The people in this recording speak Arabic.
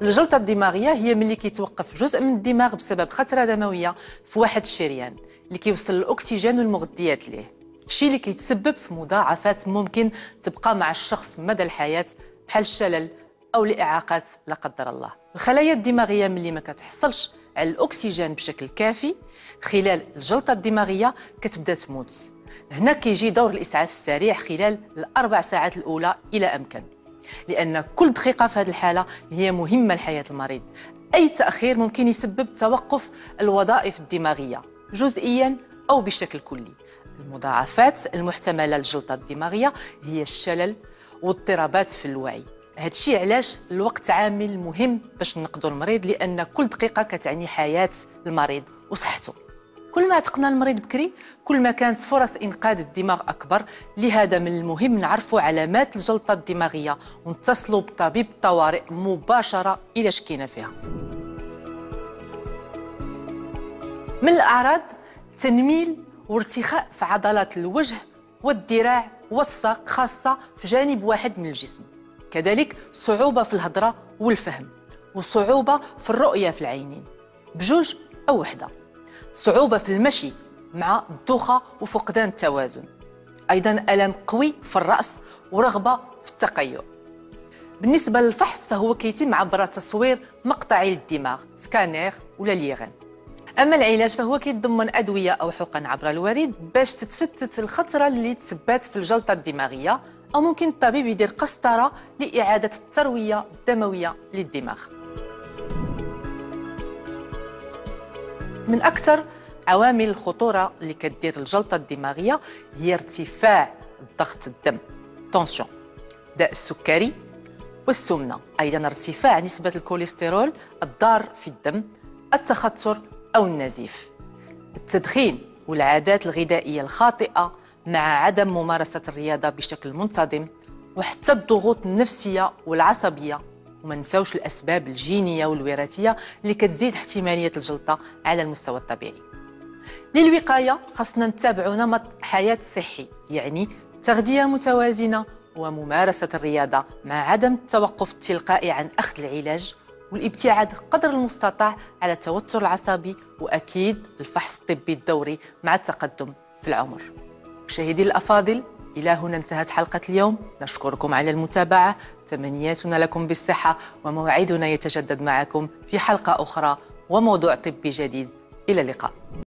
الجلطة الدماغية هي ملي كيتوقف جزء من الدماغ بسبب خسارة دموية في واحد الشريان اللي كيوصل الأكسجين والمغذيات ليه، الشيء اللي كيتسبب في مضاعفات ممكن تبقى مع الشخص مدى الحياة بحال الشلل أو الإعاقات لا قدر الله. الخلايا الدماغية ملي ما كتحصلش على الأكسجين بشكل كافي خلال الجلطة الدماغية كتبدا تموت. هنا كيجي دور الإسعاف السريع خلال ال4 ساعات الأولى إلى أمكن، لأن كل دقيقة في هذه الحالة هي مهمة لحياة المريض. أي تأخير ممكن يسبب توقف الوظائف الدماغية جزئياً أو بشكل كلي. المضاعفات المحتملة للجلطة الدماغية هي الشلل واضطرابات في الوعي. هذا الشيء علاش الوقت عامل مهم باش ننقذوا المريض، لأن كل دقيقة كتعني حياة المريض وصحته. كل ما عتقنا المريض بكري كل ما كانت فرص إنقاذ الدماغ أكبر. لهذا من المهم نعرفوا علامات الجلطة الدماغية ونتصلوا بطبيب الطوارئ مباشرة إلى شكينا فيها. من الأعراض تنميل وارتخاء في عضلات الوجه والذراع والساق خاصة في جانب واحد من الجسم، كذلك صعوبة في الهضرة والفهم، وصعوبة في الرؤية في العينين بجوج أو وحدة، صعوبة في المشي مع الدوخة وفقدان التوازن، أيضاً ألم قوي في الرأس ورغبة في التقيؤ. بالنسبة للفحص فهو كيتم عبر تصوير مقطعي للدماغ سكانير ولا ليغان. أما العلاج فهو كيتضمن أدوية أو حقن عبر الوريد باش تتفتت الخطرة اللي تثبت في الجلطة الدماغية، أو ممكن الطبيب يدير قسطرة لإعادة التروية الدموية للدماغ. من أكثر عوامل الخطورة اللي كدير الجلطة الدماغية هي ارتفاع ضغط الدم تونسيون، داء السكري والسمنة، أيضاً ارتفاع نسبة الكوليسترول الضار في الدم، التخثر أو النزيف، التدخين والعادات الغذائية الخاطئة مع عدم ممارسة الرياضة بشكل منتظم، وحتى الضغوط النفسية والعصبية. وما نساوش الأسباب الجينية والوراثية اللي كتزيد احتمالية الجلطة على المستوى الطبيعي. للوقاية خاصنا نتبع نمط حياة صحي، يعني تغذية متوازنة وممارسة الرياضة مع عدم التوقف التلقائي عن أخذ العلاج، والابتعاد قدر المستطاع على التوتر العصبي، وأكيد الفحص الطبي الدوري مع التقدم في العمر. مشاهدي الأفاضل، إلى هنا انتهت حلقة اليوم. نشكركم على المتابعة، تمنياتنا لكم بالصحة، وموعدنا يتجدد معكم في حلقة أخرى وموضوع طبي جديد. إلى اللقاء.